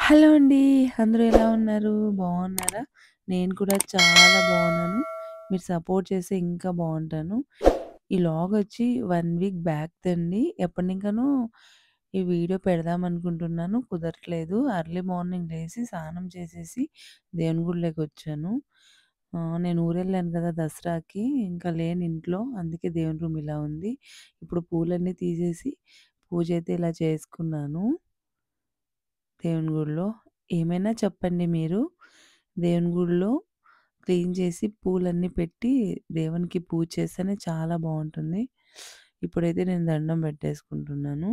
Hello అండి. అందరూ ఎలా ఉన్నారు? బాగున్నారా? నేను కూడా చాలా బాగున్నాను. మీరు సపోర్ట్ చేస్తే ఇంకా బావుంటాను. ఈ లాగొచ్చి 1 వీక్ బ్యాక్‌దండి. ఎప్పటినింకానో ఈ వీడియో పెడదామనుకుంటున్నాను. కుదరట్లేదు. ఎర్లీ మార్నింగ్ లేసి, స్నానం చేసేసి, దేవుని గుడిలోకొచ్చాను. నేను ఊరెళ్ళాను కదా దసరాకి. ఇంకా లేను ఇంట్లో. అందుకే దేవుని రూమ్ ఇలా ఉంది. ఇప్పుడు పూలన్నీ తీసేసి, పూజైతే ఇలా చేసుకున్నాను. దేవుని గుడిలో. ఏమైనా చెప్పండి మీరు. దేవుని గుడిలో క్లీన్ చేసి పూలన్నీ పెట్టి దేవునికి పూజ చేస్తేనే చాలా బావుంటుంది. ఇప్పుడైతే నేను దండం పెట్టేసుకుంటున్నాను.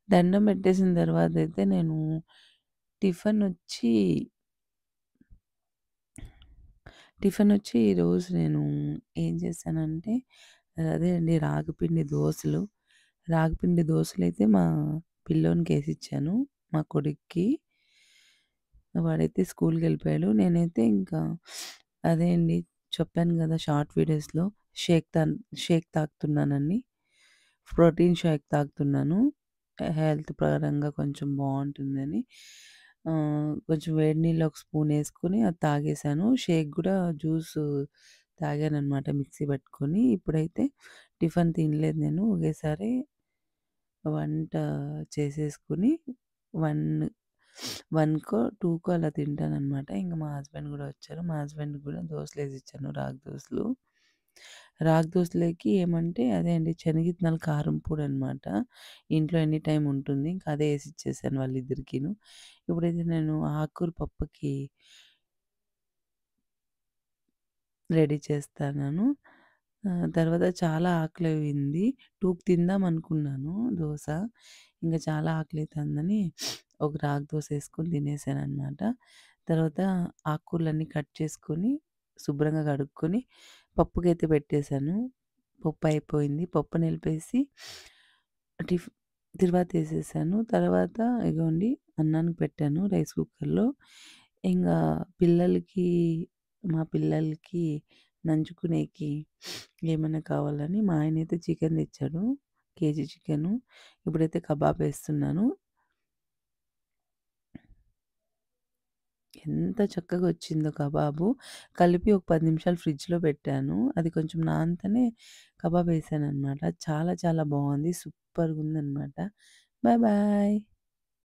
దండం పెట్టేసిన తర్వాతయితే నేను టిఫినొచ్చి టిఫినొచ్చి ఈరోజు నేను ఏం చేశానంటే అదే అండి రాగిపిండి దోసలు. రాగిపిండి దోసలైతే మా పిల్లోనికేసిచ్చాను. మా కొడుక్కి. వాడైతే స్కూల్‌కెళ్ళిపోయాడు. నేనైతే ఇంకా అదే అండి చెప్పాను గదా! షార్ట్ వీడియోస్‌లో షేక్ తన్ షేక్ తాగుతున్నానని. ప్రోటీన్ షేక్ తాగుతున్నాను. హెల్త్ పరంగా కొంచెం బావుంటుందని. కొంచెం వేడి నీళ్ళు ఒక స్పూన్ ఏసుకొని అది తాగేసాను. షేక్ గూడా జ్యూసు తాగాననమాట మిక్సీ పట్టుకొని. ఇప్పుడైతే టిఫిన్ తినలేదు నేను. ఒకేసారి వంట చేసేసుకొని 1 1కో, 2కో అలా తింటాననమాట. ఇంక మా హస్బెండ్ గూడా వచ్చారు. మా హస్బెండ్‌కి గూడా దోసలేసిచ్చాను రాగి దోసలు. రాగి దోసలోకి ఏమంటే అదే అండి శనగిత్తనాల కారం పొడనమాట. ఇంట్లో ఎనీ టైమ్ ఉంటుంది. ఇంక అదే ఏసిచ్చేసాను వాళ్ళిద్దరికీను. ఇప్పుడైతే నేను ఆకుకూర పప్పుకి రెడీ చేస్తాన్నాను. తర్వాత చాలా ఆకలయింది. 2కి తిందామనుకున్నాను దోస. ఇంక చాలా ఆకలైతందని ఒక రాగి దోస ఏసుకొని తినేసాననమాట. తర్వాత ఆకుకూరలన్నీ కట్ చేసుకొని, శుభ్రంగా కడుక్కొని, పప్పుకైతే పెట్టేసాను. పప్పు అయిపోయింది. పప్పు నలిపేసి టిఫ్ తిరువాతేసేసాను. తర్వాత ఇగోండి అన్నానికి పెట్టాను రైస్ కుక్కర్‌లో. ఇంగా పిల్లలకి మా పిల్లలకి నంచుకునేకి ఏమన్నా కావాలని మా ఆయనైతే చికెన్ తెచ్చాడు. KG chicken. ఇప్పుడైతే కబాబ్ ఏస్తున్నాను. ఎంత చక్కగొచ్చిందో కబాబు. కలిపి ఒక 10 నిమిషాలు ఫ్రిడ్జ్‌లో పెట్టాను. అది కొంచెం నానతనే కబాబ్ ఏసాననమాట. చాలా చాలా బావుంది. సూపర్‌గుందనమాట. Bye bye.